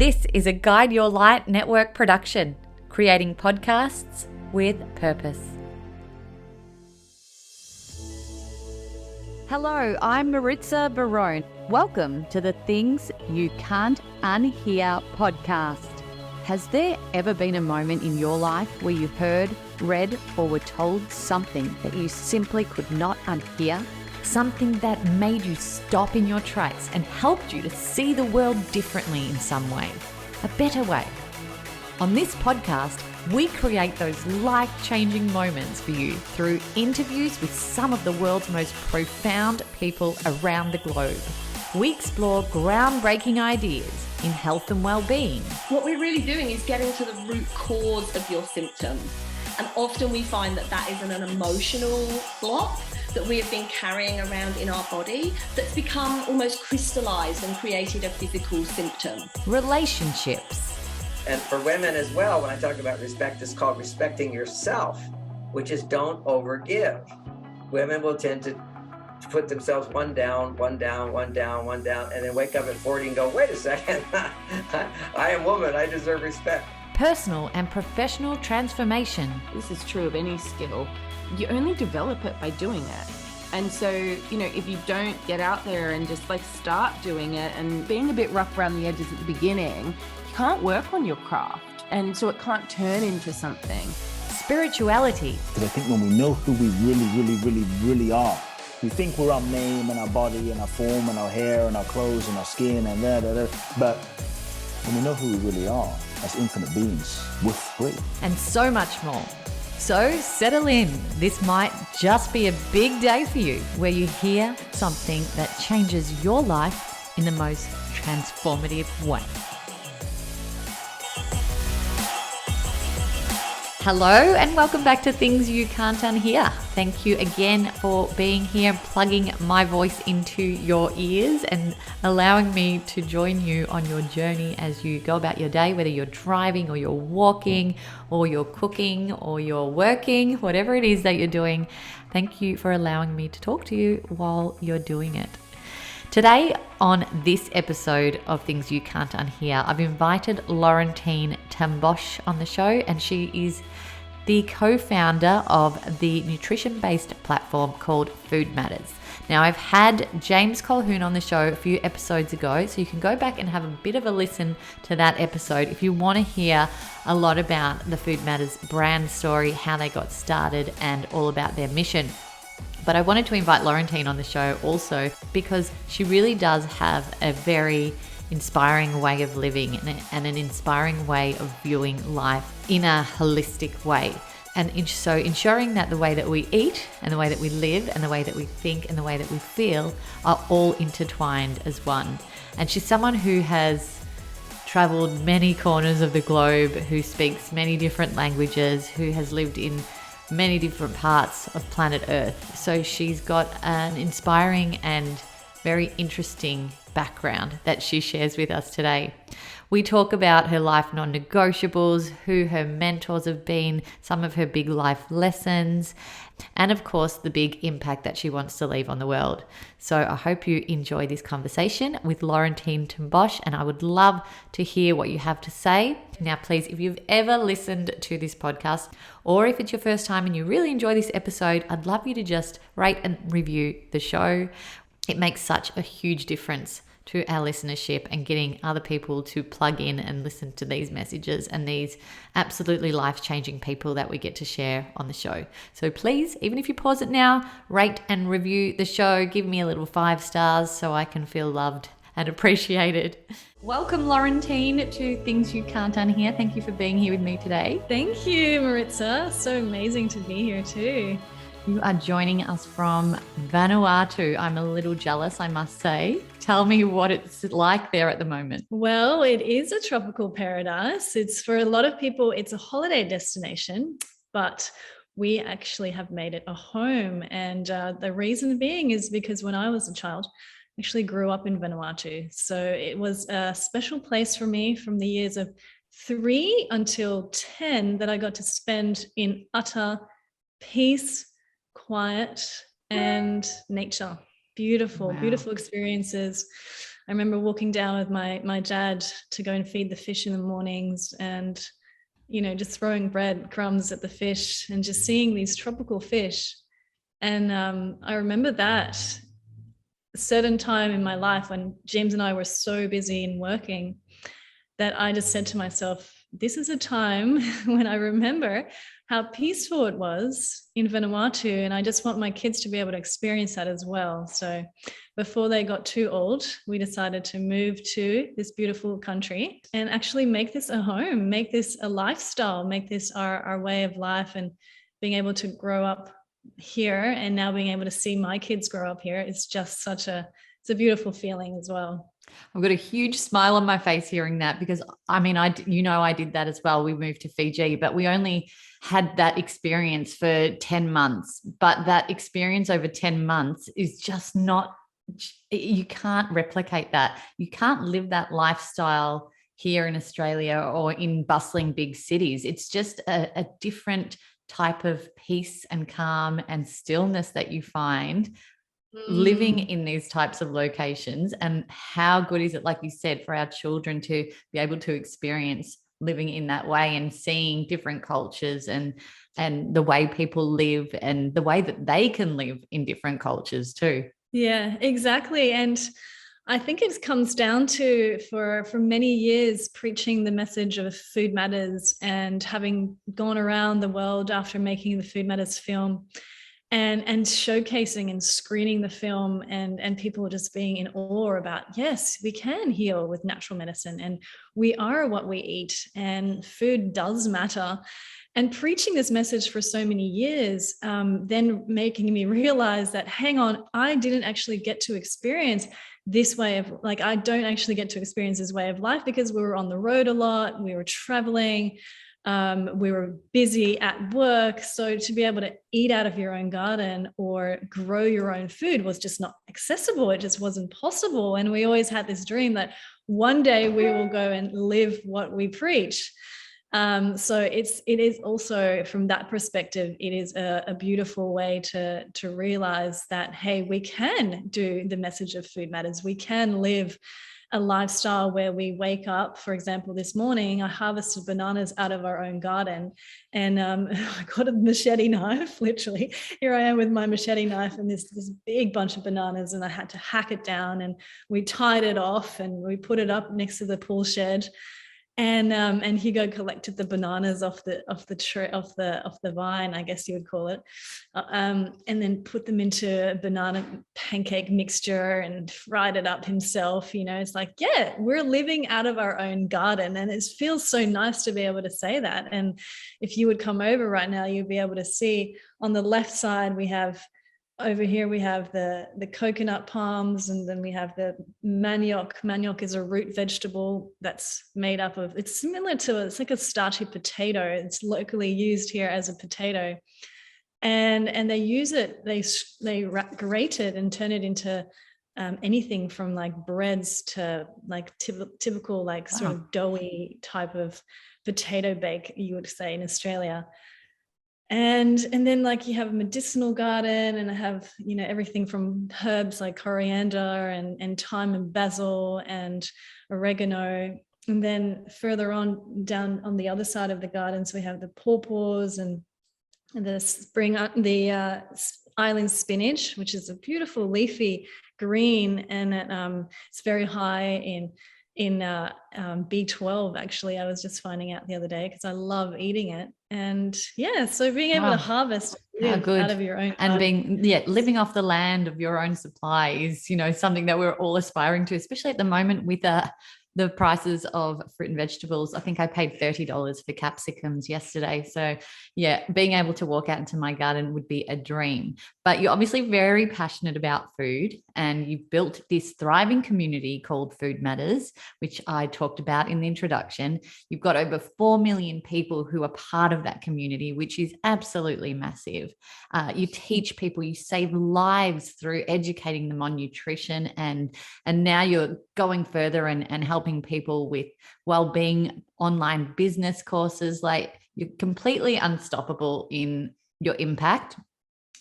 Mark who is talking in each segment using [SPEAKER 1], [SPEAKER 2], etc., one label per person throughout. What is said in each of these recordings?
[SPEAKER 1] This is a Guide Your Light network production, creating podcasts with purpose. Hello, I'm Maritza Barone. Welcome to the Things You Can't Unhear podcast. Has there ever been a moment in your life where you heard, read, or were told something that you simply could not unhear? Something that made you stop in your tracks and helped you to see the world differently in some way, a better way. On this podcast, we create those life-changing moments for you through interviews with some of the world's most profound people around the globe. We explore groundbreaking ideas in health and well-being.
[SPEAKER 2] What we're really doing is getting to the root cause of your symptoms. And often we find that that is an emotional block that we have been carrying around in our body that's become almost crystallized and created a physical symptom.
[SPEAKER 1] Relationships.
[SPEAKER 3] And for women as well, when I talk about respect, it's called respecting yourself, which is don't overgive. Women will tend to put themselves one down, and then wake up at 40 and go, wait a second, I am woman, I deserve respect.
[SPEAKER 1] Personal and professional transformation.
[SPEAKER 4] This is true of any skill. You only develop it by doing it. And so, if you don't get out there and just start doing it and being a bit rough around the edges at the beginning, you can't work on your craft. And so it can't turn into something.
[SPEAKER 1] Spirituality.
[SPEAKER 5] Because I think when we know who we really are, we think we're our name and our body and our form and our hair and our clothes and our skin and but when we know who we really are as infinite beings, we're free.
[SPEAKER 1] And so much more. So settle in. This might just be a big day for you where you hear something that changes your life in the most transformative way. Hello and welcome back to Things You Can't Unhear. Thank you again for being here, plugging my voice into your ears and allowing me to join you on your journey as you go about your day, whether you're driving or you're walking or you're cooking or you're working, whatever it is that you're doing. Thank you for allowing me to talk to you while you're doing it. Today on this episode of Things You Can't Unhear, I've invited Laurentine to Bosch on the show, and she is the co-founder of the nutrition-based platform called Food Matters. Now, I've had James Colqhourn on the show a few episodes ago, so you can go back and have a bit of a listen to that episode if you want to hear a lot about the Food Matters brand story, how they got started, and all about their mission. But I wanted to invite Laurentine on the show also because she really does have a very inspiring way of living and an inspiring way of viewing life in a holistic way. And so ensuring that the way that we eat and the way that we live and the way that we think and the way that we feel are all intertwined as one. And she's someone who has traveled many corners of the globe, who speaks many different languages, who has lived in many different parts of planet Earth. So she's got an inspiring and very interesting background that she shares with us today. We talk about her life non-negotiables, who her mentors have been, some of her big life lessons, and of course the big impact that she wants to leave on the world. So I hope you enjoy this conversation with Laurentine Bosch, and I would love to hear what you have to say. Now, please, if you've ever listened to this podcast, or if it's your first time and you really enjoy this episode, I'd love you to just rate and review the show. It makes such a huge difference to our listenership and getting other people to plug in and listen to these messages and these absolutely life-changing people that we get to share on the show. So please, even if you pause it now, rate and review the show. Give me a little 5 stars so I can feel loved and appreciated. Welcome, Laurentine, to Things You Can't Unhear. Thank you for being here with me today.
[SPEAKER 6] Thank you, Maritza. So amazing to be here too.
[SPEAKER 1] You are joining us from Vanuatu. I'm a little jealous, I must say. Tell me what it's like there at the moment.
[SPEAKER 6] Well, it is a tropical paradise. It's for a lot of people, it's a holiday destination, but we actually have made it a home. And the reason being is because when I was a child, I actually grew up in Vanuatu. So it was a special place for me from the years of 3 until 10 that I got to spend in utter peace, quiet, and nature. Beautiful,
[SPEAKER 1] Wow.
[SPEAKER 6] Beautiful experiences. I remember walking down with my dad to go and feed the fish in the mornings, and just throwing bread crumbs at the fish and just seeing these tropical fish. And I remember that a certain time in my life when James and I were so busy in working, that I just said to myself, this is a time when I remember how peaceful it was in Vanuatu, and I just want my kids to be able to experience that as well. So before they got too old, we decided to move to this beautiful country and actually make this a home, make this a lifestyle, make this our way of life. And being able to grow up here and now being able to see my kids grow up here, it's just it's a beautiful feeling as well.
[SPEAKER 1] I've got a huge smile on my face hearing that, because I did that as well. We moved to Fiji, but we only had that experience for 10 months. But that experience over 10 months is just not, you can't replicate that. You can't live that lifestyle here in Australia or in bustling big cities. It's just a different type of peace and calm and stillness that you find living in these types of locations. And how good is it, like you said, for our children to be able to experience living in that way and seeing different cultures and the way people live and the way that they can live in different cultures too.
[SPEAKER 6] Yeah, exactly. And I think it comes down to, for many years, preaching the message of food matters, and having gone around the world after making the Food Matters film, and showcasing and screening the film, and people just being in awe about, yes, we can heal with natural medicine, and we are what we eat, and food does matter. And preaching this message for so many years, then making me realize that, hang on, I didn't actually get to experience this way of, like, I don't actually get to experience this way of life because we were on the road a lot, we were traveling, we were busy at work. So to be able to eat out of your own garden or grow your own food was just not accessible. It just wasn't possible. And we always had this dream that one day we will go and live what we preach. So it is also, from that perspective, it is a beautiful way to realize that, hey, we can do the message of Food Matters. We can live a lifestyle where we wake up. For example, this morning I harvested bananas out of our own garden, and I got a machete knife, literally. Here I am with my machete knife and this big bunch of bananas, and I had to hack it down, and we tied it off and we put it up next to the pool shed. And Hugo collected the bananas off the tree, off the vine, I guess you would call it, and then put them into a banana pancake mixture and fried it up himself. It's like, yeah, we're living out of our own garden, and it feels so nice to be able to say that. And if you would come over right now, you'd be able to see on the left side over here we have the coconut palms, and then we have the manioc. Manioc is a root vegetable that's made up of, it's like a starchy potato. It's locally used here as a potato. And they use it, they grate it and turn it into anything from like breads to like typical like sort of doughy type of potato bake, you would say in Australia. And then like you have a medicinal garden, and I have, everything from herbs like coriander and thyme and basil and oregano. And then further on down on the other side of the gardens, we have the pawpaws and the island spinach, which is a beautiful leafy green, and it's very high in B12. Actually, I was just finding out the other day because I love eating it. And yeah, so being able to harvest out of your own
[SPEAKER 1] and living off the land of your own supply is, something that we're all aspiring to, especially at the moment with the prices of fruit and vegetables. I think I paid $30 for capsicums yesterday. So yeah, being able to walk out into my garden would be a dream. But you're obviously very passionate about food, and you've built this thriving community called Food Matters, which I talked about in the introduction. You've got over 4 million people who are part of that community, which is absolutely massive. You teach people, you save lives through educating them on nutrition, and now you're going further and helping people with well-being, online business courses. Like, you're completely unstoppable in your impact,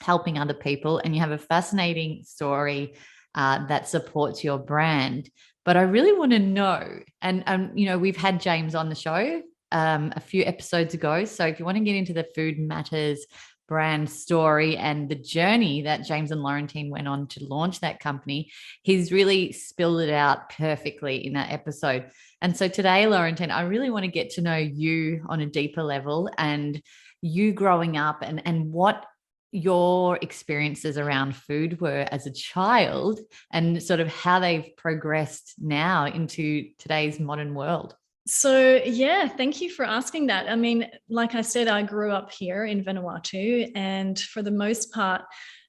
[SPEAKER 1] helping other people, and you have a fascinating story that supports your brand. But I really want to know, and you know, we've had James on the show a few episodes ago. So if you want to get into the Food Matters brand story and the journey that James and Laurentine went on to launch that company, he's really spilled it out perfectly in that episode. And so today, Laurentine, I really want to get to know you on a deeper level, and you growing up, and what your experiences around food were as a child, and sort of how they've progressed now into today's modern world.
[SPEAKER 6] So, yeah, thank you for asking that. I mean, like I said, I grew up here in Vanuatu, and for the most part,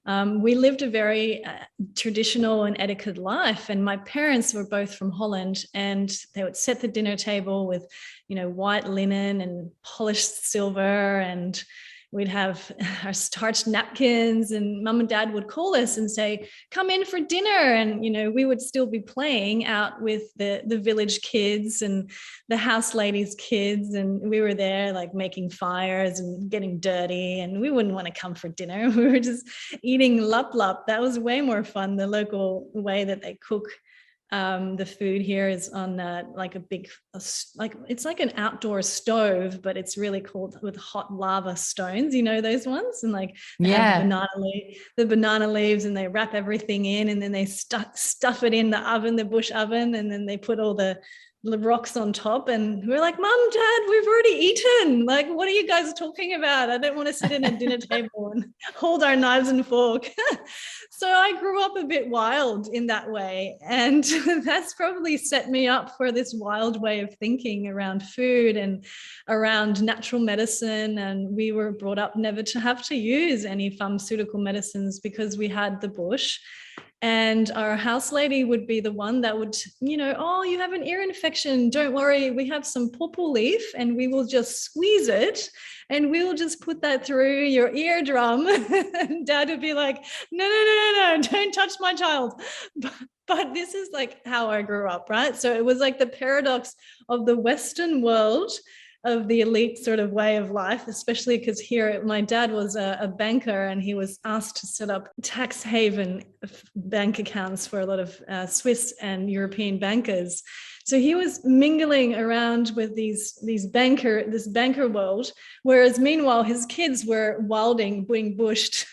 [SPEAKER 6] we lived a very traditional and etiquette life. And my parents were both from Holland, and they would set the dinner table with, you know, white linen and polished silver, and we'd have our starched napkins, and mum and dad would call us and say, come in for dinner. And, you know, we would still be playing out with the village kids and the house ladies' kids. And we were there like making fires and getting dirty, and we wouldn't want to come for dinner. We were just eating lup lup. That was way more fun. The local way that they cook the food here is on like a big, like it's like an outdoor stove, but it's really called with hot lava stones, you know, those ones. And like they have the banana leaves, and they wrap everything in, and then they stuff it in the oven, the bush oven, and then they put all the rocks on top. And we're like, Mom, Dad, we've already eaten. Like, what are you guys talking about? I don't want to sit in a dinner table and hold our knives and fork. So I grew up a bit wild in that way. And that's probably set me up for this wild way of thinking around food and around natural medicine. And we were brought up never to have to use any pharmaceutical medicines because we had the bush. And our house lady would be the one that would, you know, oh, you have an ear infection. Don't worry. We have some pawpaw leaf, and we will just squeeze it, and we will just put that through your eardrum. And Dad would be like, no, don't touch my child. But this is like how I grew up, right? So it was like the paradox of the Western world, of the elite sort of way of life, especially because here my dad was a banker, and he was asked to set up tax haven bank accounts for a lot of Swiss and European bankers. So he was mingling around with this banker world, whereas meanwhile his kids were wilding, being bushed,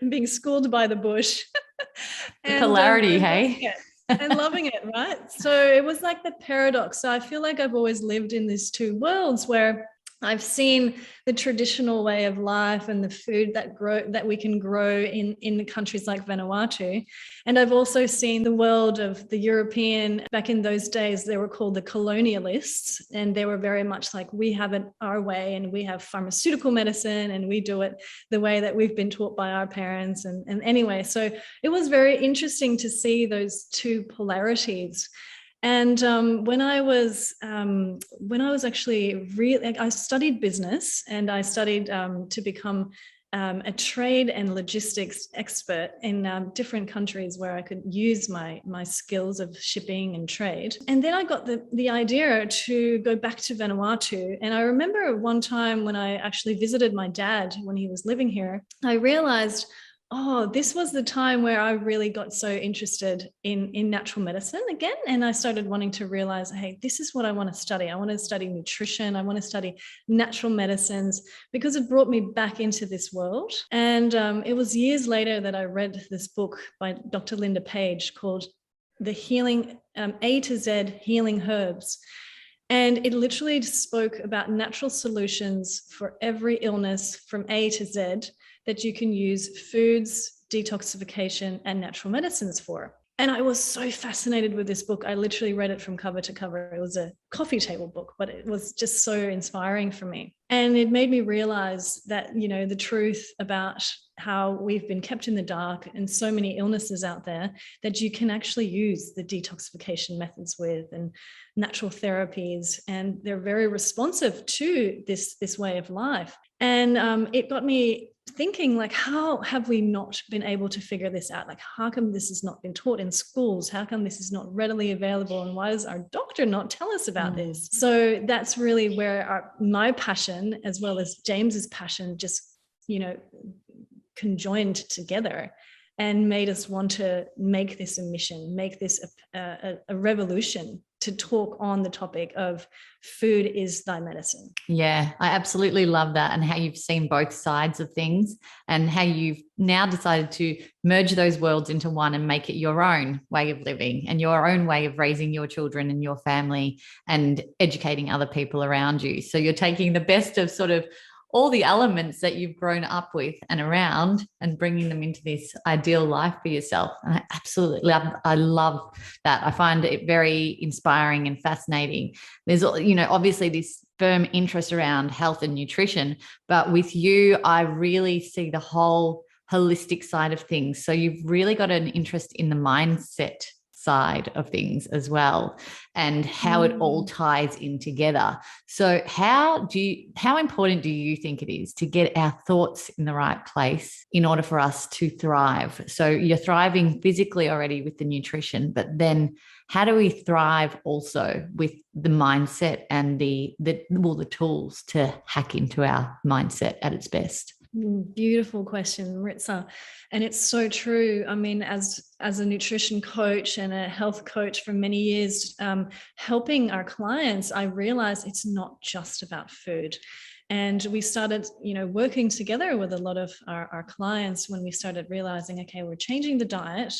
[SPEAKER 6] being schooled by the bush.
[SPEAKER 1] The polarity, hey?
[SPEAKER 6] And loving it, right? So it was like the paradox. So I feel like I've always lived in these two worlds where I've seen the traditional way of life and the food that we can grow in countries like Vanuatu. And I've also seen the world of the European. Back in those days, they were called the colonialists, and they were very much like, we have it our way, and we have pharmaceutical medicine, and we do it the way that we've been taught by our parents. And anyway, so it was very interesting to see those two polarities. And when I was actually I studied business, and I studied to become a trade and logistics expert in different countries where I could use my skills of shipping and trade. And then I got the idea to go back to Vanuatu. And I remember one time when I actually visited my dad when he was living here, I realized, oh, this was the time where I really got so interested in natural medicine again. And I started wanting to realize, hey, this is what I want to study. I want to study nutrition. I want to study natural medicines, because it brought me back into this world. And it was years later that I read this book by Dr. Linda Page called The Healing, A to Z Healing Herbs. And it literally spoke about natural solutions for every illness from A to Z that you can use foods, detoxification, and natural medicines for. And I was so fascinated with this book. I literally read it from cover to cover. It was a coffee table book, but it was just so inspiring for me. And it made me realize that, you know, the truth about how we've been kept in the dark and so many illnesses out there that you can actually use the detoxification methods with, and natural therapies, and they're very responsive to this way of life. And it got me thinking, like, how have we not been able to figure this out? Like, how come this has not been taught in schools? How come this is not readily available? And why does our doctor not tell us about this? So that's really where my passion, as well as James's passion, just, you know, conjoined together. and made us want to make this a mission, make this a revolution to talk on the topic of food is thy medicine.
[SPEAKER 1] Yeah, I absolutely love that, and how you've seen both sides of things and how you've now decided to merge those worlds into one and make it your own way of living and your own way of raising your children and your family and educating other people around you. So you're taking the best of sort of all the elements that you've grown up with and around and bringing them into this ideal life for yourself. And I absolutely love that. I find it very inspiring and fascinating. There's, you know, obviously this firm interest around health and nutrition, but with you, I really see the whole holistic side of things. So you've really got an interest in the mindset side of things as well, and how it all ties in together. So how important do you think it is to get our thoughts in the right place in order for us to thrive? So you're thriving physically already with the nutrition, but then how do we thrive also with the mindset and the tools to hack into our mindset at its best?
[SPEAKER 6] Beautiful question, Maritza. And it's so true. I mean, as a nutrition coach and a health coach for many years, helping our clients, I realized it's not just about food. And we started, you know, working together with a lot of our clients when we started realizing, okay, we're changing the diet,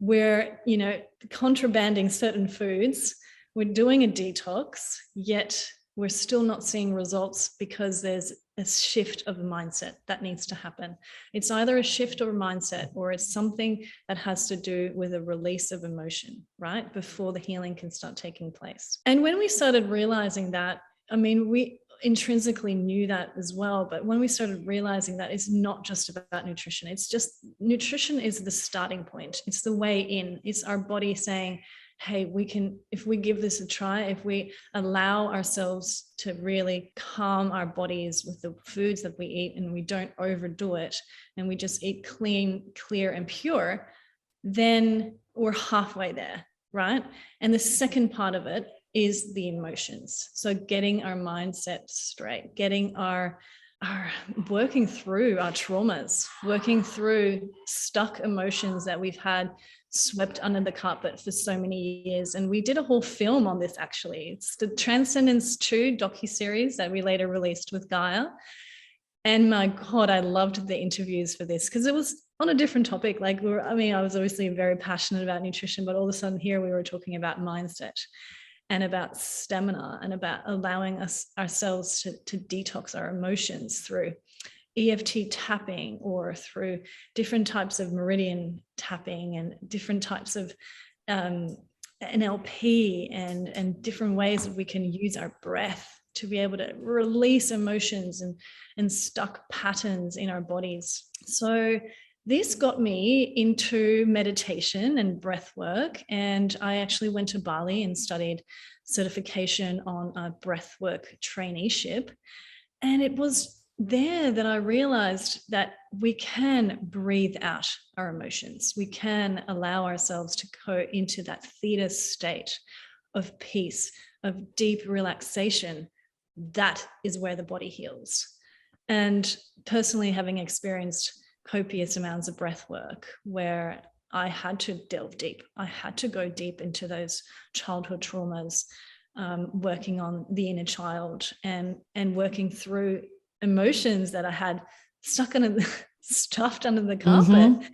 [SPEAKER 6] we're, you know, contrabanding certain foods, we're doing a detox, yet we're still not seeing results because there's a shift of a mindset that needs to happen. It's either a shift of a mindset or it's something that has to do with a release of emotion, right? Before the healing can start taking place. And when we started realizing that, I mean, we intrinsically knew that as well, but when we started realizing that it's not just about nutrition, it's just nutrition is the starting point. It's the way in. It's our body saying, hey, we can, if we give this a try, if we allow ourselves to really calm our bodies with the foods that we eat and we don't overdo it and we just eat clean, clear, and pure, then we're halfway there, right? And the second part of it is the emotions. So getting our mindset straight, getting our working through our traumas, working through stuck emotions that we've had swept under the carpet for so many years. And we did a whole film on this, actually. It's the Transcendence 2 docuseries that we later released with GAIA. And my God, I loved the interviews for this because it was on a different topic. Like, I was obviously very passionate about nutrition, but all of a sudden here we were talking about mindset and about stamina and about allowing ourselves to detox our emotions through EFT tapping or through different types of meridian tapping and different types of NLP and different ways that we can use our breath to be able to release emotions and stuck patterns in our bodies. So this got me into meditation and breath work. And I actually went to Bali and studied certification on a breath work traineeship. And it was there that I realized that we can breathe out our emotions. We can allow ourselves to go into that theta state of peace, of deep relaxation. That is where the body heals. And personally, having experienced copious amounts of breath work where I had to delve deep, I had to go deep into those childhood traumas, working on the inner child and working through emotions that I had stuffed under the carpet,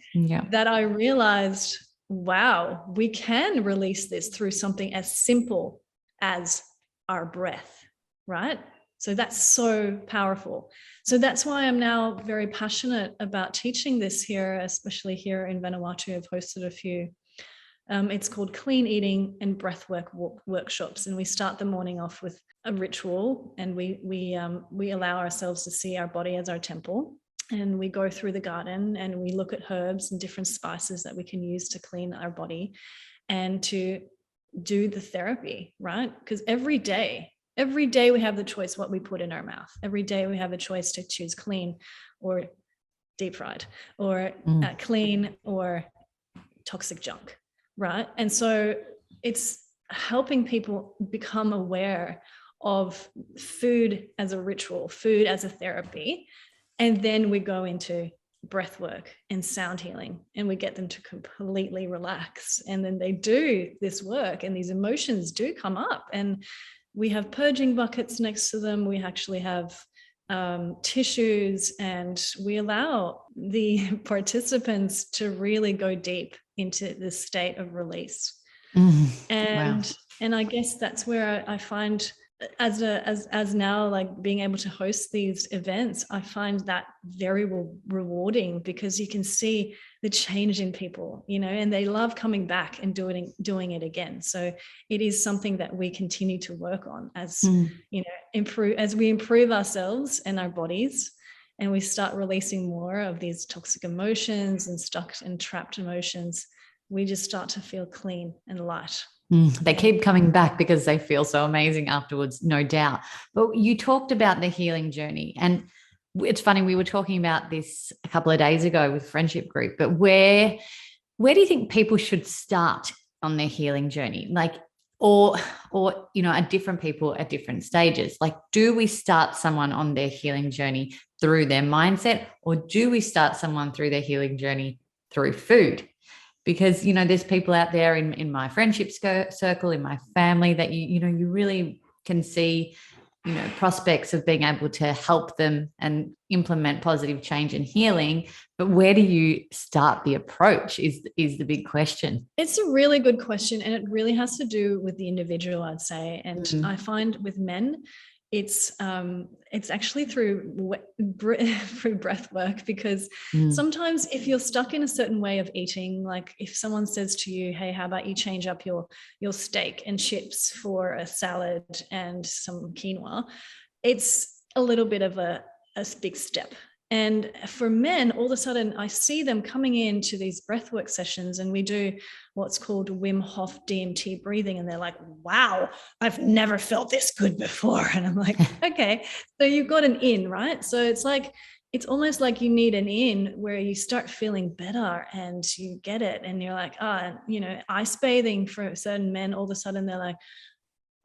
[SPEAKER 6] that I realized, wow, we can release this through something as simple as our breath, right? So that's so powerful. So that's why I'm now very passionate about teaching this here, especially here in Vanuatu. I've hosted a few. It's called Clean Eating and Breathwork workshops, and we start the morning off with a ritual, and we allow ourselves to see our body as our temple, and we go through the garden and we look at herbs and different spices that we can use to clean our body and to do the therapy, right? Because every day we have the choice what we put in our mouth. Every day we have a choice to choose clean or deep fried or clean or toxic junk, right? And so it's helping people become aware of food as a ritual, food as a therapy. And then we go into breath work and sound healing, and we get them to completely relax, and then they do this work and these emotions do come up, and we have purging buckets next to them. We actually have tissues, and we allow the participants to really go deep into this state of release. And I guess that's where I find as now, like being able to host these events, I find that very rewarding, because you can see the change in people, you know, and they love coming back and doing it again. So it is something that we continue to work on as you know, we improve ourselves and our bodies, and we start releasing more of these toxic emotions and stuck and trapped emotions. We just start to feel clean and light.
[SPEAKER 1] They keep coming back because they feel so amazing afterwards, no doubt. But you talked about the healing journey, and it's funny, we were talking about this a couple of days ago with friendship group, but where do you think people should start on their healing journey? Like, or you know, are different people at different stages? Like, do we start someone on their healing journey through their mindset, or do we start someone through their healing journey through food? Because, you know, there's people out there in my friendship circle, in my family, that you know, you really can see, you know, prospects of being able to help them and implement positive change and healing. But where do you start the approach is the big question.
[SPEAKER 6] It's a really good question, and it really has to do with the individual, I'd say. And I find with men, it's actually through breath work, because sometimes if you're stuck in a certain way of eating, like if someone says to you, hey, how about you change up your steak and chips for a salad and some quinoa, it's a little bit of a big step. And for men, all of a sudden, I see them coming into these breathwork sessions, and we do what's called Wim Hof DMT breathing. And they're like, wow, I've never felt this good before. And I'm like, okay, so you've got an in, right? So it's almost like you need an in where you start feeling better and you get it. And you're like, you know, ice bathing for certain men, all of a sudden they're like,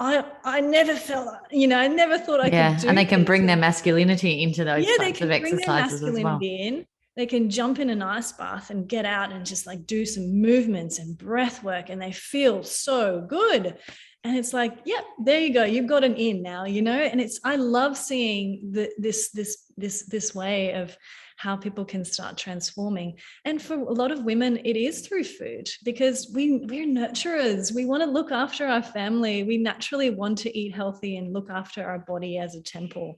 [SPEAKER 6] I never felt, you know, I never thought I could do.
[SPEAKER 1] And they can bring their masculinity into those types
[SPEAKER 6] they can
[SPEAKER 1] of exercises
[SPEAKER 6] bring their masculinity in. They can jump in an ice bath and get out and just like do some movements and breath work, and they feel so good. And it's like, yep, there you go. You've got an in now, you know. And I love seeing this way of how people can start transforming. And for a lot of women, it is through food, because we're nurturers. We want to look after our family. We naturally want to eat healthy and look after our body as a temple.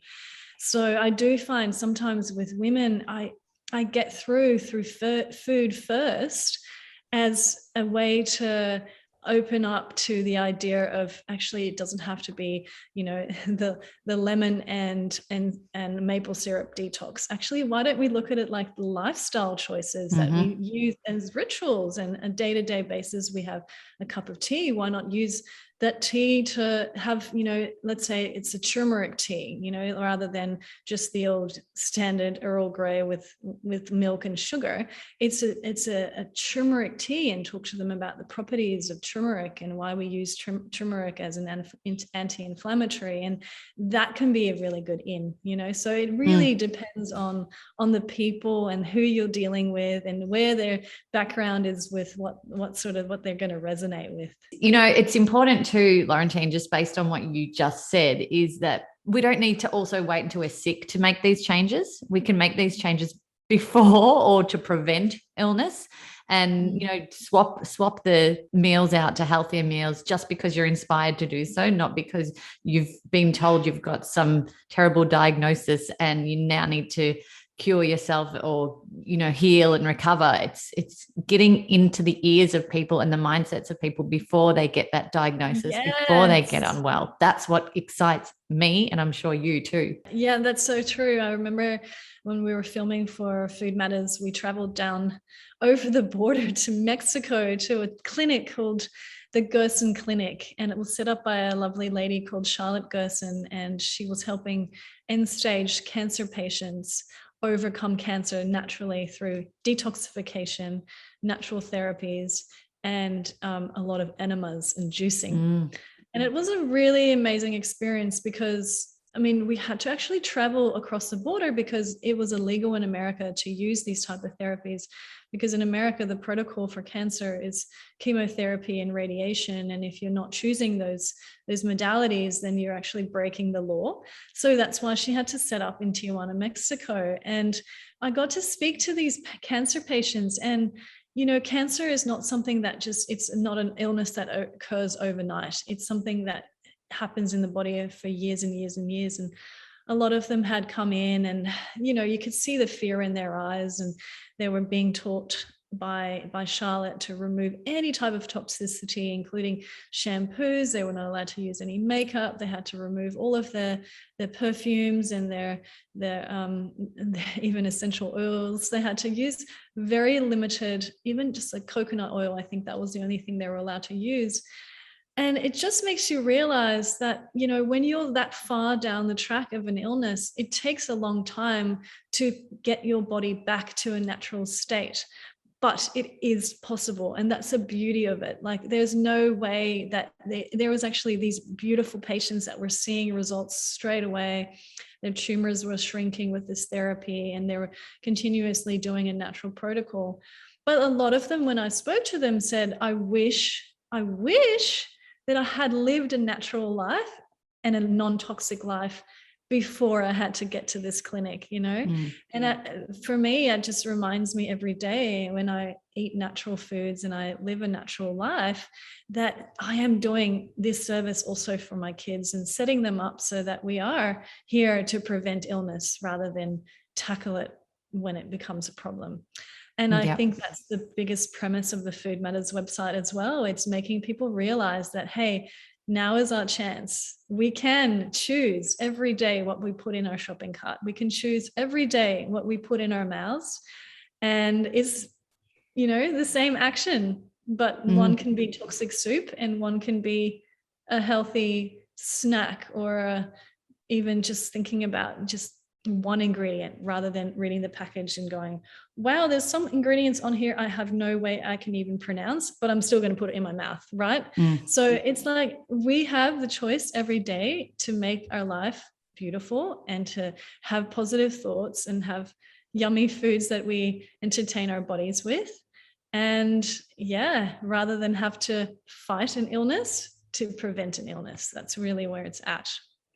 [SPEAKER 6] So I do find sometimes with women, I get through food first as a way to open up to the idea of actually it doesn't have to be, you know, the lemon and maple syrup detox. Actually, why don't we look at it like the lifestyle choices that we use as rituals, and a day-to-day basis we have a cup of tea. Why not use that tea to have, you know, let's say it's a turmeric tea, you know, rather than just the old standard Earl Grey with milk and sugar. It's a turmeric tea, and talk to them about the properties of turmeric and why we use turmeric as an anti-inflammatory. And that can be a really good in, you know. So it really depends on the people and who you're dealing with and where their background is with what they're going to resonate with.
[SPEAKER 1] You know, it's important too, Laurentine, just based on what you just said, is that we don't need to also wait until we're sick to make these changes. We can make these changes before, or to prevent illness, and, you know, swap the meals out to healthier meals just because you're inspired to do so, not because you've been told you've got some terrible diagnosis and you now need to cure yourself or, you know, heal and recover. It's getting into the ears of people and the mindsets of people before they get that diagnosis, before they get unwell. That's what excites me, and I'm sure you too.
[SPEAKER 6] Yeah, that's so true. I remember when we were filming for Food Matters, we traveled down over the border to Mexico to a clinic called the Gerson Clinic, and it was set up by a lovely lady called Charlotte Gerson, and she was helping end-stage cancer patients overcome cancer naturally through detoxification, natural therapies, and a lot of enemas and juicing. And it was a really amazing experience, because I mean, we had to actually travel across the border because it was illegal in America to use these type of therapies. Because in America, the protocol for cancer is chemotherapy and radiation. And if you're not choosing those modalities, then you're actually breaking the law. So that's why she had to set up in Tijuana, Mexico. And I got to speak to these cancer patients. And, you know, cancer is not something that it's not an illness that occurs overnight. It's something that happens in the body for years and years and years. And a lot of them had come in and, you know, you could see the fear in their eyes, and they were being taught by Charlotte to remove any type of toxicity, including shampoos. They were not allowed to use any makeup. They had to remove all of their perfumes and their even essential oils. They had to use very limited, even just like coconut oil. I think that was the only thing they were allowed to use. And it just makes you realize that, you know, when you're that far down the track of an illness, it takes a long time to get your body back to a natural state. But it is possible. And that's the beauty of it. Like, there's no way that there was actually these beautiful patients that were seeing results straight away. Their tumors were shrinking with this therapy, and they were continuously doing a natural protocol. But a lot of them, when I spoke to them, said, I wish that I had lived a natural life and a non-toxic life before I had to get to this clinic, you know? And for me, it just reminds me every day when I eat natural foods and I live a natural life, that I am doing this service also for my kids and setting them up so that we are here to prevent illness rather than tackle it when it becomes a problem. And I think that's the biggest premise of the Food Matters website as well. It's making people realize that, hey, now is our chance. We can choose every day what we put in our shopping cart. We can choose every day what we put in our mouths. And it's, you know, the same action, but one can be toxic soup and one can be a healthy snack, or even just thinking about just one ingredient rather than reading the package and going, wow, there's some ingredients on here I have no way I can even pronounce, but I'm still going to put it in my mouth, right? So it's like we have the choice every day to make our life beautiful and to have positive thoughts and have yummy foods that we entertain our bodies with. And yeah, rather than have to fight an illness, to prevent an illness. That's really where it's at.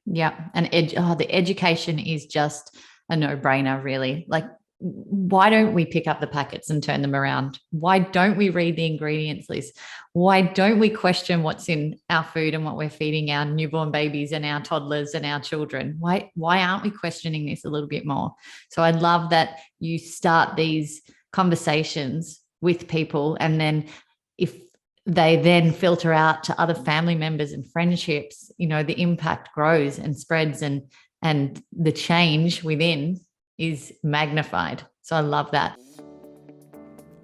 [SPEAKER 1] Yeah. And the education is just a no-brainer, really. Like, why don't we pick up the packets and turn them around? Why don't we read the ingredients list? Why don't we question what's in our food and what we're feeding our newborn babies and our toddlers and our children? Why aren't we questioning this a little bit more? So I love that you start these conversations with people, and then if they then filter out to other family members and friendships, you know, the impact grows and spreads, and the change within is magnified. So I love that.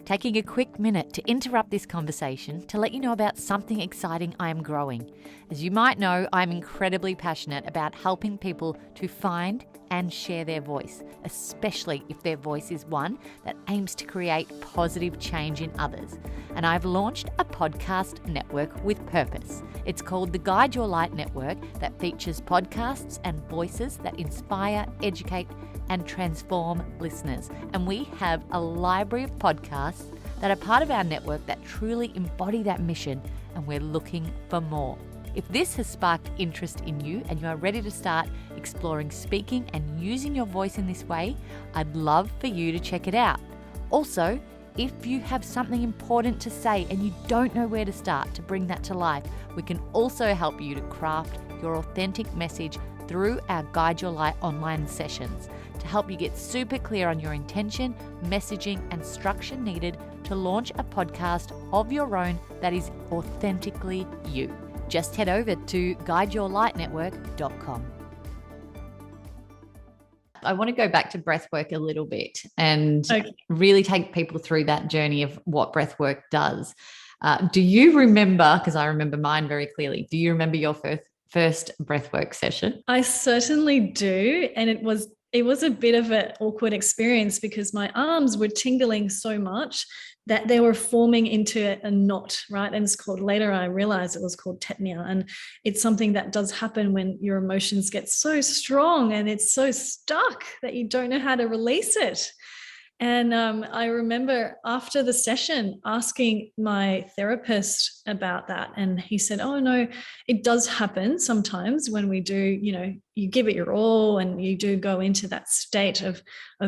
[SPEAKER 1] Taking a quick minute to interrupt this conversation to let you know about something exciting I am growing. As you might know, I'm incredibly passionate about helping people to find and share their voice, especially if their voice is one that aims to create positive change in others. And I've launched a podcast network with purpose. It's called the Guide Your Light Network, that features podcasts and voices that inspire, educate, and transform listeners. And we have a library of podcasts that are part of our network that truly embody that mission, and we're looking for more. If this has sparked interest in you and you are ready to start exploring speaking and using your voice in this way, I'd love for you to check it out. Also, if you have something important to say and you don't know where to start to bring that to life, we can also help you to craft your authentic message through our Guide Your Light online sessions to help you get super clear on your intention, messaging, and structure needed to launch a podcast of your own that is authentically you. Just head over to guideyourlightnetwork.com. I want to go back to breathwork a little bit and really take people through that journey of what breathwork does. Do you remember, because I remember mine very clearly, do you remember your first breathwork session?
[SPEAKER 6] I certainly do. And it was a bit of an awkward experience because my arms were tingling so much that they were forming into a knot, right? And it's called, later I realized it was called tetnia. And it's something that does happen when your emotions get so strong and it's so stuck that you don't know how to release it. And I remember after the session asking my therapist about that. And he said, oh, no, it does happen sometimes when we do, you give it your all and you do go into that state of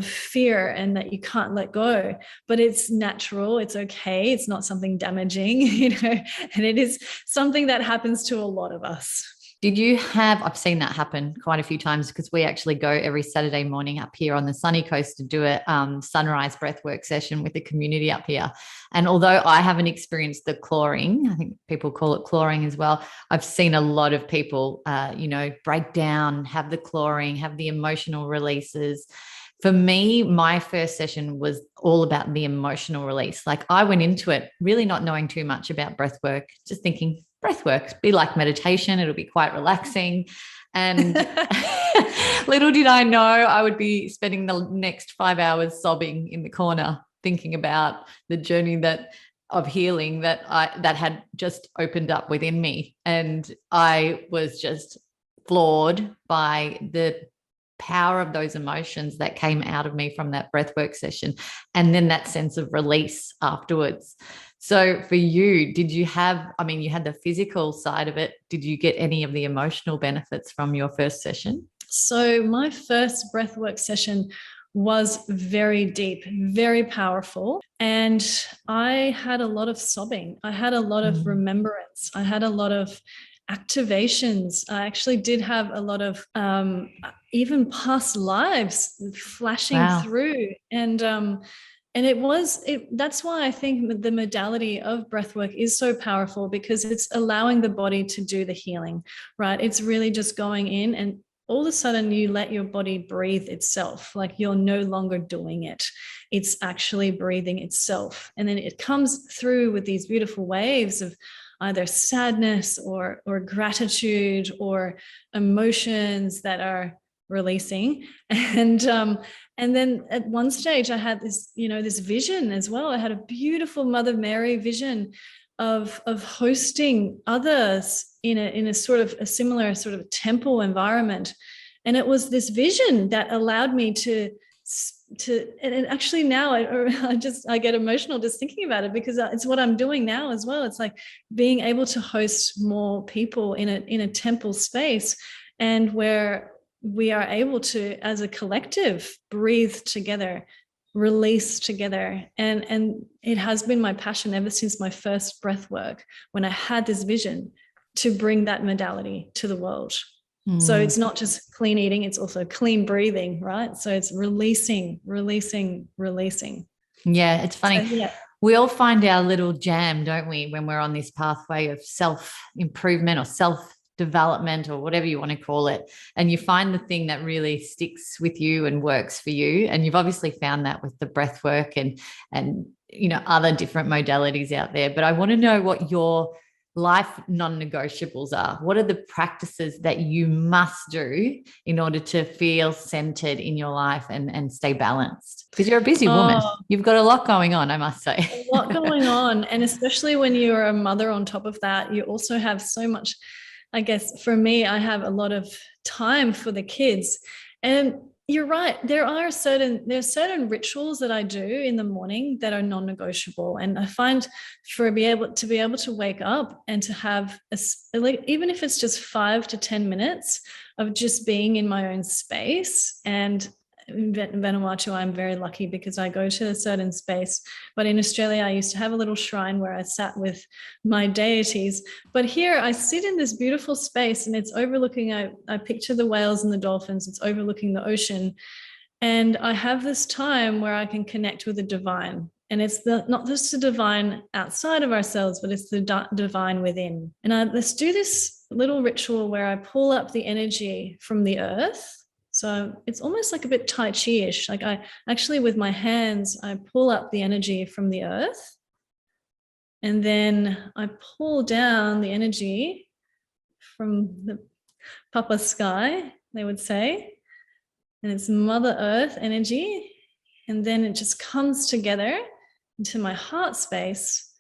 [SPEAKER 6] fear and that you can't let go. But it's natural. It's okay. It's not something damaging, and it is something that happens to a lot of us.
[SPEAKER 1] Did you have, I've seen that happen quite a few times because we actually go every Saturday morning up here on the sunny coast to do a sunrise breathwork session with the community up here. And although I haven't experienced the clawing, I think people call it clawing as well, I've seen a lot of people, break down, have the clawing, have the emotional releases. For me, my first session was all about the emotional release. Like I went into it really not knowing too much about breathwork, just thinking, breathwork be like meditation, it'll be quite relaxing. And little did I know I would be spending the next 5 hours sobbing in the corner thinking about the journey of healing that had just opened up within me. And I was just floored by the power of those emotions that came out of me from that breathwork session, and then that sense of release afterwards. So for you, did you have, you had the physical side of it. Did you get any of the emotional benefits from your first session?
[SPEAKER 6] So my first breathwork session was very deep, very powerful. And I had a lot of sobbing. I had a lot of remembrance. I had a lot of activations. I actually did have a lot of even past lives flashing through. And that's why I think the modality of breathwork is so powerful, because it's allowing the body to do the healing, right? It's really just going in, and all of a sudden you let your body breathe itself. Like you're no longer doing it. It's actually breathing itself. And then it comes through with these beautiful waves of either sadness or gratitude or emotions that are releasing. And then at one stage I had this, this vision as well. I had a beautiful Mother Mary vision of hosting others in a sort of a similar sort of temple environment. And it was this vision that allowed me to and actually now I get emotional just thinking about it, because it's what I'm doing now as well. It's like being able to host more people in a temple space, and where we are able to, as a collective, breathe together, release together. And it has been my passion ever since my first breath work, when I had this vision to bring that modality to the world. So it's not just clean eating, it's also clean breathing, right? So it's releasing.
[SPEAKER 1] Yeah, it's funny.
[SPEAKER 6] So, yeah.
[SPEAKER 1] We all find our little jam, don't we, when we're on this pathway of self-improvement or self-development or whatever you want to call it. And you find the thing that really sticks with you and works for you. And you've obviously found that with the breath work and other different modalities out there. But I want to know what your life non-negotiables are. What are the practices that you must do in order to feel centered in your life and stay balanced? Because you're a busy woman. You've got a lot going on, I must say.
[SPEAKER 6] A lot going on. And especially when you're a mother on top of that, you also have so much, I guess for me, I have a lot of time for the kids. And you're right. There's certain rituals that I do in the morning that are non-negotiable. And I find to be able to wake up and to have even if it's just 5 to 10 minutes of just being in my own space. And in Vanuatu, I'm very lucky because I go to a certain space. But in Australia, I used to have a little shrine where I sat with my deities. But here I sit in this beautiful space, and it's overlooking, I picture the whales and the dolphins, it's overlooking the ocean. And I have this time where I can connect with the divine. And it's not just the divine outside of ourselves, but it's the divine within. And let's do this little ritual where I pull up the energy from the earth. So it's almost like a bit Tai Chi-ish. Like I actually, with my hands, I pull up the energy from the earth, and then I pull down the energy from the Papa Sky, they would say, and it's Mother Earth energy. And then it just comes together into my heart space.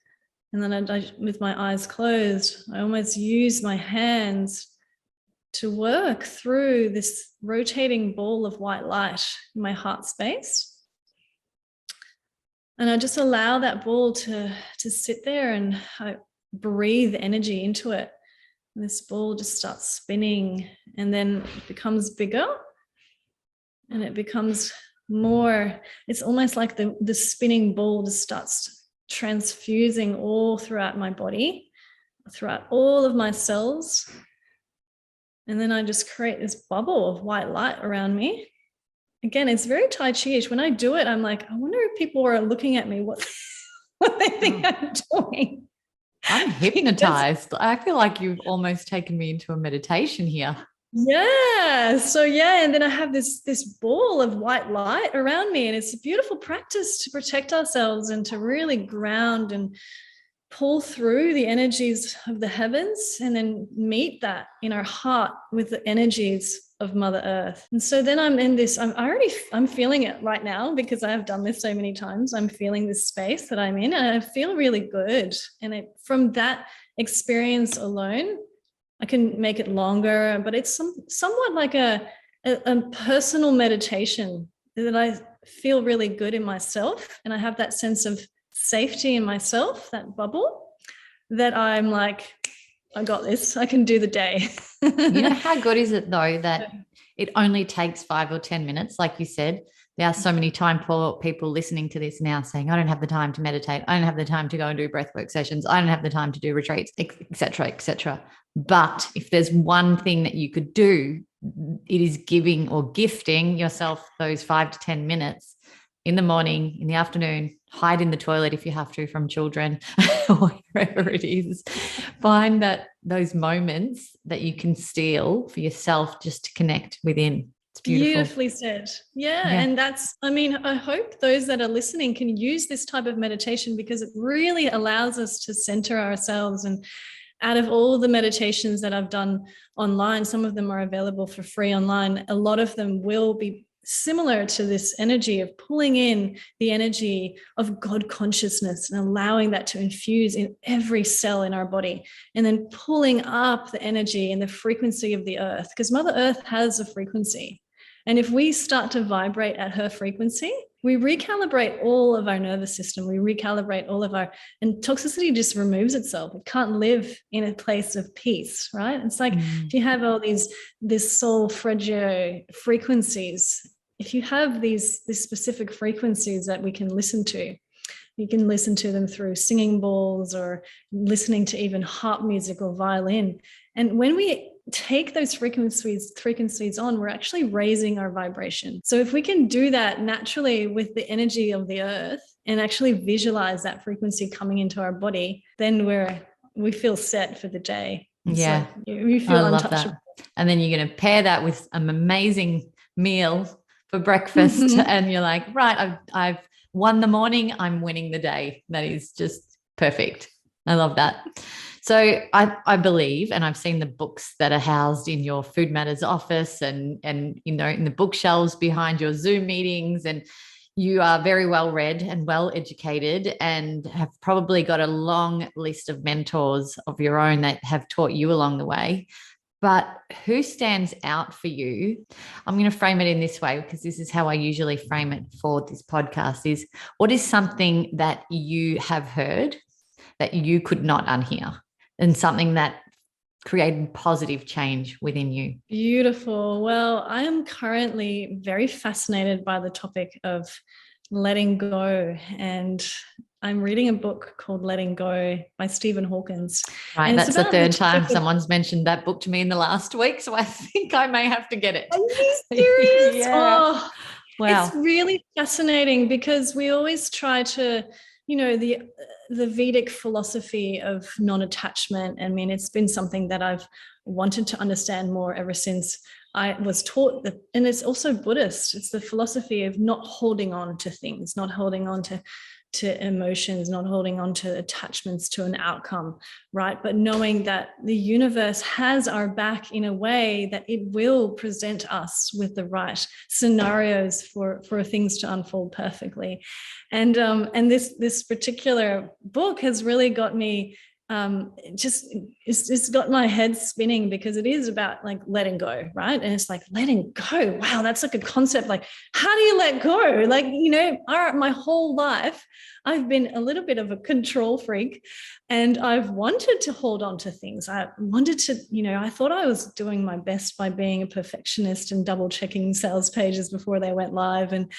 [SPEAKER 6] And then with my eyes closed, I almost use my hands to work through this rotating ball of white light in my heart space. And I just allow that ball to sit there, and I breathe energy into it. And this ball just starts spinning, and then it becomes bigger, and it becomes more, it's almost like the spinning ball just starts transfusing all throughout my body, throughout all of my cells. And then I just create this bubble of white light around me. Again, it's very Tai Chi-ish. When I do it, I'm like, I wonder if people are looking at me, what they think I'm doing.
[SPEAKER 1] I'm hypnotized. I feel like you've almost taken me into a meditation here.
[SPEAKER 6] Yeah. So yeah, and then I have this ball of white light around me, and it's a beautiful practice to protect ourselves and to really ground and pull through the energies of the heavens, and then meet that in our heart with the energies of Mother Earth. And so then I'm in this, I'm feeling it right now, because I have done this so many times. I'm feeling this space that I'm in, and I feel really good. And from that experience alone, I can make it longer, but it's somewhat like a personal meditation that I feel really good in myself. And I have that sense of safety in myself, that bubble, that I'm like, I got this, I can do the day.
[SPEAKER 1] You know, how good is it though that it only takes 5 or 10 minutes? Like you said, there are so many people listening to this now saying, I don't have the time to meditate. I don't have the time to go and do breathwork sessions. I don't have the time to do retreats, et cetera, et cetera. But if there's one thing that you could do, it is giving or gifting yourself those 5 to 10 minutes in the morning, in the afternoon. Hide in the toilet if you have to from children, or wherever it is. Find those moments that you can steal for yourself just to connect within. It's beautiful.
[SPEAKER 6] Beautifully said. Yeah. And I hope those that are listening can use this type of meditation, because it really allows us to center ourselves. And out of all the meditations that I've done online, some of them are available for free online. A lot of them will be similar to this energy of pulling in the energy of God consciousness and allowing that to infuse in every cell in our body, and then pulling up the energy and the frequency of the earth, because Mother Earth has a frequency. And if we start to vibrate at her frequency, we recalibrate all of our nervous system. We recalibrate all of and toxicity just removes itself. It can't live in a place of peace, right? It's like if you have all this soul fragile frequencies, if you have these specific frequencies that we can listen to, you can listen to them through singing bowls or listening to even harp music or violin. And when we take those frequencies on, we're actually raising our vibration. So if we can do that naturally with the energy of the earth and actually visualize that frequency coming into our body, then we feel set for the day.
[SPEAKER 1] Yeah.
[SPEAKER 6] Like you feel untouchable.
[SPEAKER 1] That. And then you're going to pair that with an amazing meal for breakfast. And you're like, right, I've won the morning, I'm winning the day. That is just perfect. I love that. So I believe, and I've seen the books that are housed in your Food Matters office and in the bookshelves behind your Zoom meetings, and you are very well read and well educated, and have probably got a long list of mentors of your own that have taught you along the way. But who stands out for you? I'm going to frame it in this way, because this is how I usually frame it for this podcast, is what is something that you have heard that you could not unhear, and something that created positive change within you?
[SPEAKER 6] Beautiful. Well, I am currently very fascinated by the topic of letting go, and I'm reading a book called Letting Go by Stephen Hawkins.
[SPEAKER 1] Right,
[SPEAKER 6] and
[SPEAKER 1] that's the third time someone's mentioned that book to me in the last week, so I think I may have to get it.
[SPEAKER 6] Are you serious?
[SPEAKER 1] Yeah.
[SPEAKER 6] Oh,
[SPEAKER 1] wow.
[SPEAKER 6] It's really fascinating, because we always try to, the Vedic philosophy of non-attachment. I mean, it's been something that I've wanted to understand more ever since I was taught that, and it's also Buddhist. It's the philosophy of not holding on to things, not holding on to to emotions, not holding on to attachments to an outcome, right? But knowing that the universe has our back in a way that it will present us with the right scenarios for things to unfold perfectly. And this particular book has really got me it's got my head spinning, because it is about like letting go, right? And it's like letting go. Wow, that's like a concept. Like, how do you let go? Like, my whole life I've been a little bit of a control freak, and I've wanted to hold on to things. I wanted to, I thought I was doing my best by being a perfectionist and double checking sales pages before they went live, and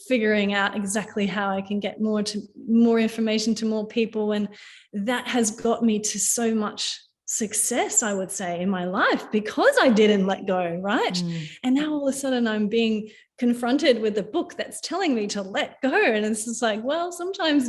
[SPEAKER 6] figuring out exactly how I can get more information to more people. And that has got me to so much success, I would say, in my life, because I didn't let go, right? And now all of a sudden I'm being confronted with a book that's telling me to let go. And it's just like, well, sometimes,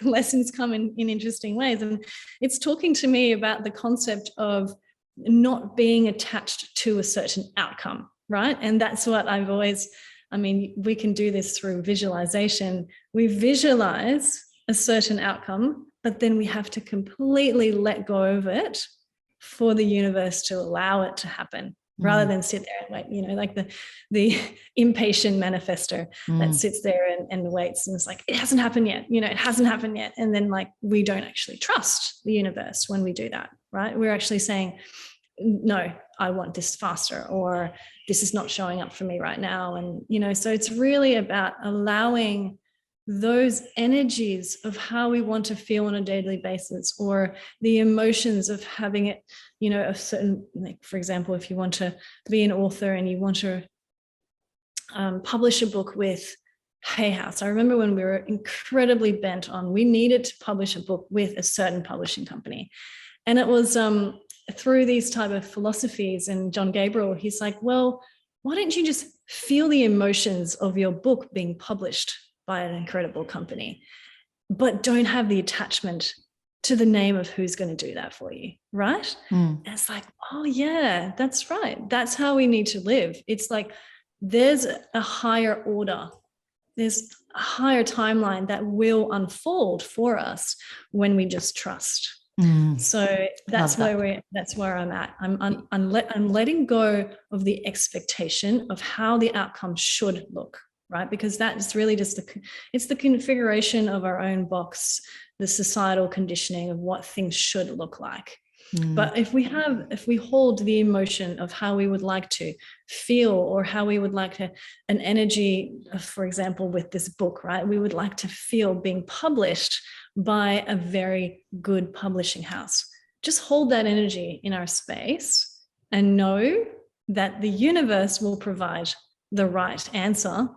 [SPEAKER 6] lessons come in interesting ways. And it's talking to me about the concept of not being attached to a certain outcome, right? And that's what I've always, we can do this through visualization. We visualize a certain outcome, but then we have to completely let go of it for the universe to allow it to happen, rather than sit there and wait, like the impatient manifester that sits there and waits, and it's like, it hasn't happened yet, it hasn't happened yet. And then like, we don't actually trust the universe when we do that, right? We're actually saying, no, I want this faster, or this is not showing up for me right now. And, so it's really about allowing those energies of how we want to feel on a daily basis, or the emotions of having it, a certain, like, for example, if you want to be an author and you want to publish a book with Hay House. I remember when we were incredibly bent on, we needed to publish a book with a certain publishing company. And it was through these type of philosophies, and John Gabriel, he's like, well, why don't you just feel the emotions of your book being published by an incredible company, but don't have the attachment to the name of who's going to do that for you, right? And it's like, oh yeah, that's right. That's how we need to live. It's like, there's a higher order. There's a higher timeline that will unfold for us when we just trust. So that's where I'm at. I'm letting go of the expectation of how the outcome should look, right? Because that's really just it's the configuration of our own box, the societal conditioning of what things should look like. But if we hold the emotion of how we would like to feel, or how we would like to, an energy, for example, with this book, right? We would like to feel being published by a very good publishing house. Just hold that energy in our space and know that the universe will provide the right answer,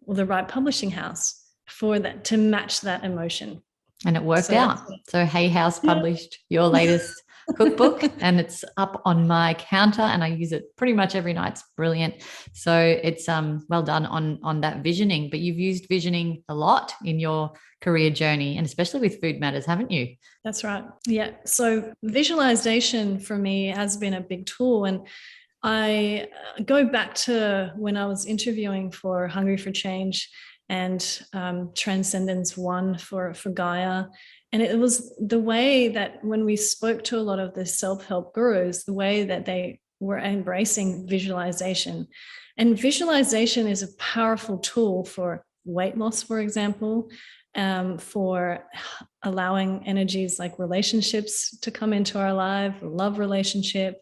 [SPEAKER 6] or the right publishing house for that, to match that emotion.
[SPEAKER 1] And it worked out. So Hay House published your latest cookbook, and it's up on my counter, and I use it pretty much every night. It's brilliant. So it's well done on that visioning. But you've used visioning a lot in your career journey, and especially with Food Matters, haven't you?
[SPEAKER 6] That's right. Yeah. So visualization for me has been a big tool, and I go back to when I was interviewing for Hungry for Change and Transcendence 1 for GAIA. And it was the way that when we spoke to a lot of the self-help gurus, the way that they were embracing visualization. And visualization is a powerful tool for weight loss, for example, for allowing energies like relationships to come into our life, love relationship,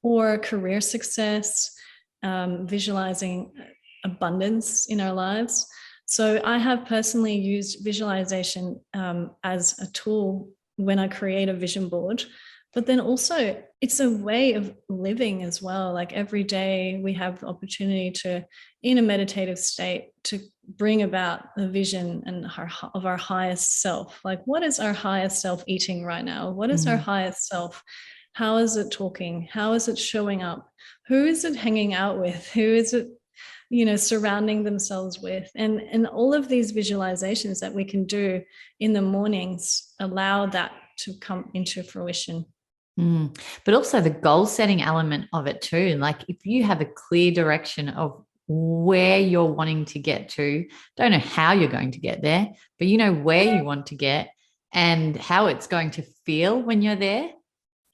[SPEAKER 6] or career success, visualizing abundance in our lives. So I have personally used visualization as a tool when I create a vision board, but then also it's a way of living as well. Like every day we have the opportunity to, in a meditative state, to bring about a vision of our highest self. Like, what is our highest self eating right now? What is our highest self? How is it talking? How is it showing up? Who is it hanging out with? Who is it, surrounding themselves with? And all of these visualizations that we can do in the mornings allow that to come into fruition.
[SPEAKER 1] But also the goal setting element of it too. Like if you have a clear direction of where you're wanting to get to. Don't know how you're going to get there, but you know where you want to get and how it's going to feel when you're there.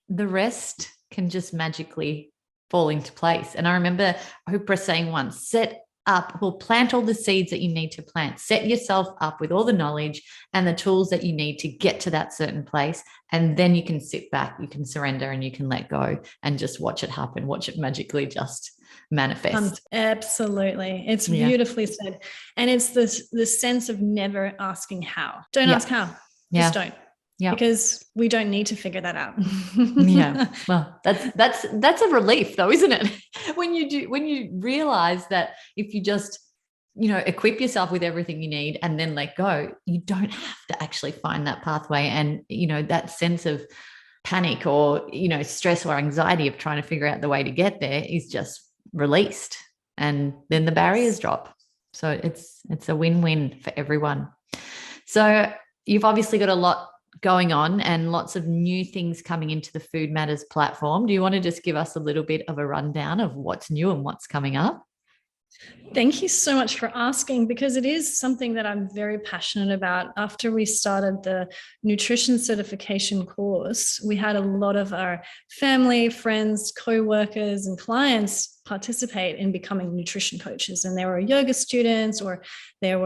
[SPEAKER 1] The rest can just magically fall into place. And I remember Oprah saying once, plant all the seeds that you need to plant. Set yourself up with all the knowledge and the tools that you need to get to that certain place. And then you can sit back, you can surrender, and you can let go and just watch it happen, watch it magically just manifest.
[SPEAKER 6] Absolutely. It's beautifully said. And it's the sense of never asking how. Don't ask how. Just don't. Yeah. Because we don't need to figure that out.
[SPEAKER 1] Yeah. Well, that's a relief though, isn't it? When you realize that if you just, equip yourself with everything you need and then let go, you don't have to actually find that pathway. And, that sense of panic or, stress or anxiety of trying to figure out the way to get there is just released. And then the barriers drop. So it's a win-win for everyone. So you've obviously got a lot going on and lots of new things coming into the Food Matters platform. Do you want to just give us a little bit of a rundown of what's new and what's coming up?
[SPEAKER 6] Thank you so much for asking, because it is something that I'm very passionate about. After we started the nutrition certification course, we had a lot of our family, friends, co-workers and clients participate in becoming nutrition coaches. And they were yoga students, or they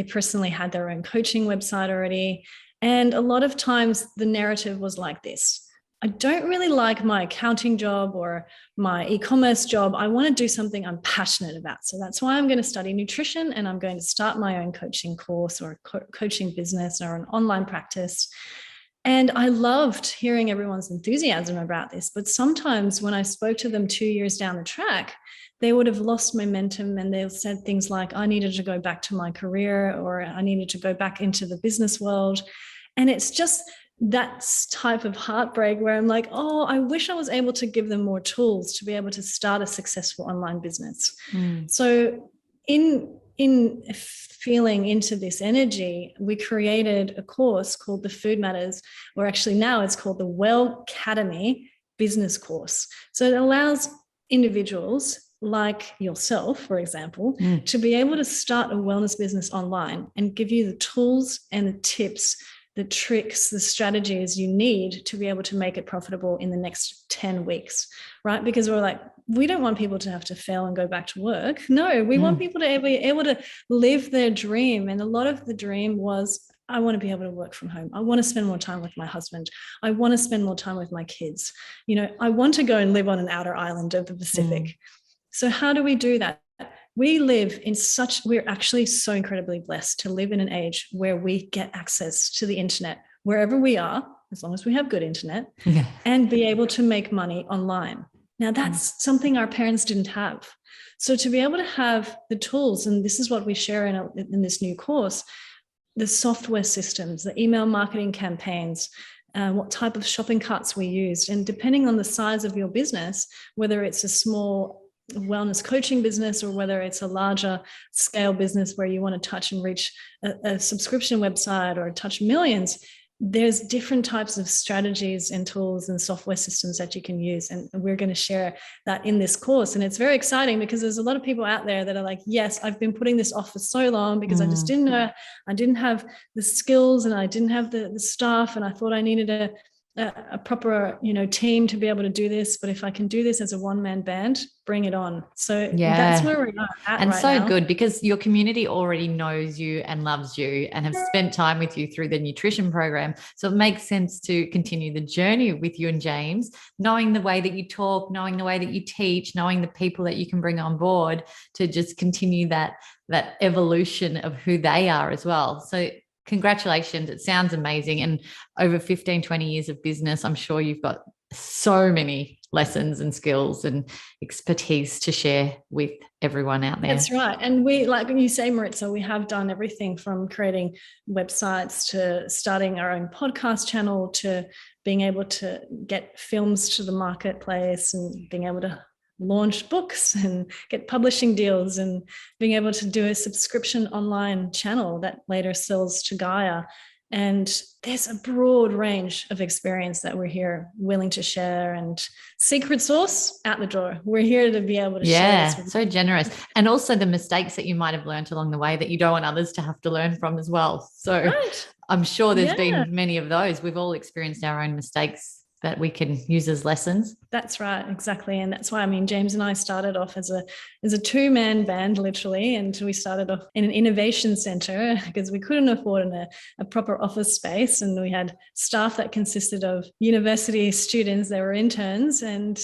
[SPEAKER 6] personally had their own coaching website already. And a lot of times the narrative was like this: I don't really like my accounting job or my e-commerce job. I want to do something I'm passionate about. So that's why I'm going to study nutrition, and I'm going to start my own coaching course or coaching business or an online practice. And I loved hearing everyone's enthusiasm about this. But sometimes when I spoke to them 2 years down the track, they would have lost momentum, and they said things like, I needed to go back to my career, or I needed to go back into the business world. And it's just that type of heartbreak where I'm like, oh, I wish I was able to give them more tools to be able to start a successful online business. So in feeling into this energy, we created a course called the Food Matters, or actually now it's called the Well Academy Business Course. So it allows individuals like yourself, for example, to be able to start a wellness business online and give you the tools and the tips, the tricks, the strategies you need to be able to make it profitable in the next 10 weeks, right? Because we're like, we don't want people to have to fail and go back to work. No, we want people to be able to live their dream. And a lot of the dream was, I want to be able to work from home. I want to spend more time with my husband. I want to spend more time with my kids. I want to go and live on an outer island of the Pacific. So how do we do that? We're actually so incredibly blessed to live in an age where we get access to the internet wherever we are, as long as we have good internet, and be able to make money online. Now, that's something our parents didn't have. So to be able to have the tools, and this is what we share in this new course, the software systems, the email marketing campaigns, what type of shopping carts we used. And depending on the size of your business, whether it's a small wellness coaching business or whether it's a larger scale business where you want to touch and reach a subscription website or touch millions, there's different types of strategies and tools and software systems that you can use. And we're going to share that in this course. And it's very exciting because there's a lot of people out there that are like, yes, I've been putting this off for so long because I just didn't know, I didn't have the skills and I didn't have the staff, and I thought I needed a proper, team to be able to do this. But if I can do this as a one-man band, bring it on. So that's where we're at.
[SPEAKER 1] And
[SPEAKER 6] right
[SPEAKER 1] so
[SPEAKER 6] now.
[SPEAKER 1] Good, because your community already knows you and loves you and have spent time with you through the nutrition program. So it makes sense to continue the journey with you and James, knowing the way that you talk, knowing the way that you teach, knowing the people that you can bring on board to just continue that evolution of who they are as well. So congratulations. It sounds amazing. And over 15, 20 years of business, I'm sure you've got so many lessons and skills and expertise to share with everyone out there.
[SPEAKER 6] That's right. And we, like you say, Maritza, we have done everything from creating websites to starting our own podcast channel to being able to get films to the marketplace and being able to launch books and get publishing deals and being able to do a subscription online channel that later sells to GAIA. And there's a broad range of experience that we're here willing to share, and secret sauce out the door. We're here to be able to share this with
[SPEAKER 1] so generous. And also the mistakes that you might have learned along the way that you don't want others to have to learn from as well. So
[SPEAKER 6] Right.
[SPEAKER 1] I'm sure there's been many of those. We've all experienced our own mistakes that we can use as lessons.
[SPEAKER 6] That's right, exactly. And that's why, I mean, James and I started off as a two-man band, literally, and we started off in an innovation center because we couldn't afford a proper office space, and we had staff that consisted of university students that were interns and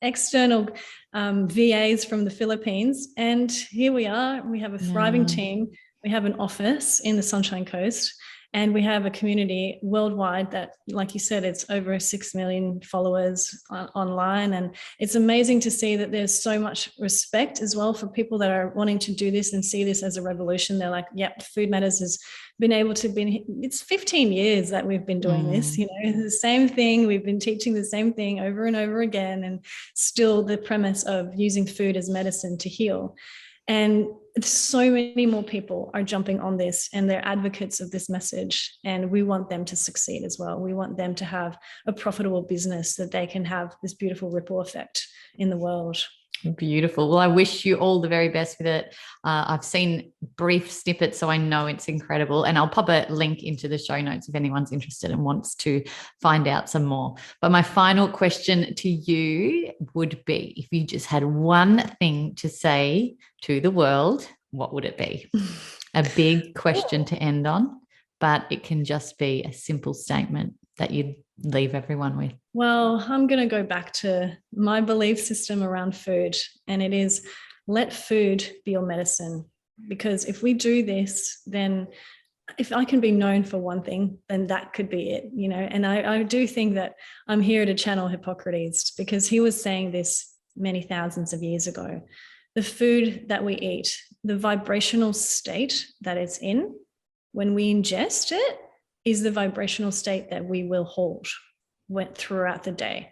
[SPEAKER 6] external VAs from the Philippines. And here we are. We have a thriving team. We have an office in the Sunshine Coast. And we have a community worldwide that, like you said, it's over 6 million followers online. And it's amazing to see that there's so much respect as well for people that are wanting to do this and see this as a revolution. They're like, yep, Food Matters has been able to be, it's 15 years that we've been doing this, you know, the same thing. We've been teaching the same thing over and over again, and still the premise of using food as medicine to heal. And so many more people are jumping on this, and they're advocates of this message. And we want them to succeed as well. We want them to have a profitable business that they can have this beautiful ripple effect in the world.
[SPEAKER 1] Beautiful. Well, I wish you all the very best with it. I've seen brief snippets, so I know it's incredible. And I'll pop a link into the show notes if anyone's interested and wants to find out some more. But my final question to you would be, if you just had one thing to say to the world, what would it be? A big question to end on, but it can just be a simple statement that you'd leave everyone with.
[SPEAKER 6] Well, I'm going to go back to my belief system around food, and it is, let food be your medicine. Because if we do this, then if I can be known for one thing, then that could be it, you know. And I do think that I'm here to channel Hippocrates, because he was saying this many thousands of years ago. The food that we eat, the vibrational state that it's in, when we ingest it, is the vibrational state that we will hold throughout the day.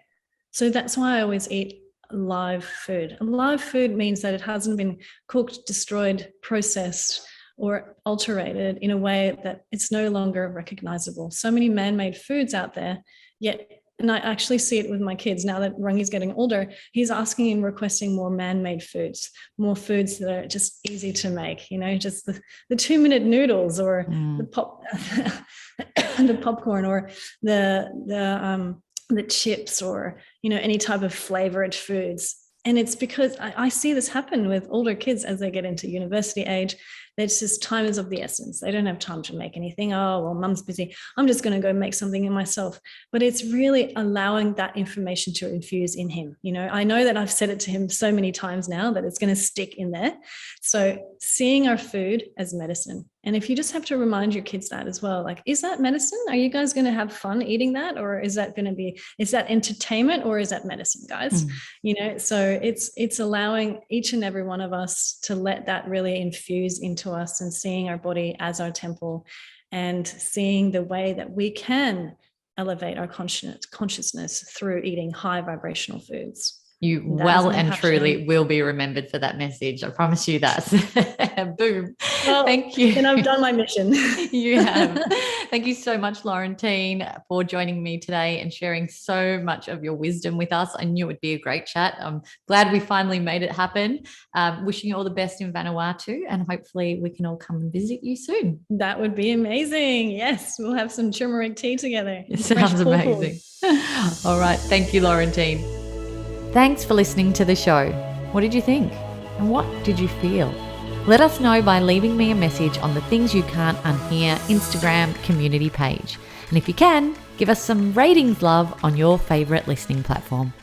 [SPEAKER 6] So that's why I always eat live food. And live food means that it hasn't been cooked, destroyed, processed, or alterated in a way that it's no longer recognizable. So many man-made foods out there, yet, and I actually see it with my kids now that Rangi's getting older, he's asking and requesting more man-made foods, more foods that are just easy to make, you know, just the 2-minute noodles, or the popcorn, or the chips, or, you know, any type of flavored foods. And it's because I see this happen with older kids as they get into university age. It's just time is of the essence. They don't have time to make anything. Oh, well, mum's busy. I'm just going to go make something in myself. But it's really allowing that information to infuse in him. You know, I know that I've said it to him so many times now that it's going to stick in there. So seeing our food as medicine. And if you just have to remind your kids that as well, like, is that medicine? Are you guys going to have fun eating that? Or is that entertainment, or is that medicine, guys? You know, so it's allowing each and every one of us to let that really infuse into us, and seeing our body as our temple, and seeing the way that we can elevate our consciousness through eating high vibrational foods.
[SPEAKER 1] You well and truly will be remembered for that message. I promise you that. Boom.
[SPEAKER 6] Well,
[SPEAKER 1] thank you.
[SPEAKER 6] And I've done my mission.
[SPEAKER 1] You have. Thank you so much, Laurentine, for joining me today and sharing so much of your wisdom with us. I knew it would be a great chat. I'm glad we finally made it happen. Wishing you all the best in Vanuatu, and hopefully we can all come and visit you soon.
[SPEAKER 6] That would be amazing. Yes, we'll have some turmeric tea together.
[SPEAKER 1] It sounds amazing. All right. Thank you, Laurentine. Thanks for listening to the show. What did you think? And what did you feel? Let us know by leaving me a message on the Things You Can't Unhear Instagram community page. And if you can, give us some ratings love on your favourite listening platform.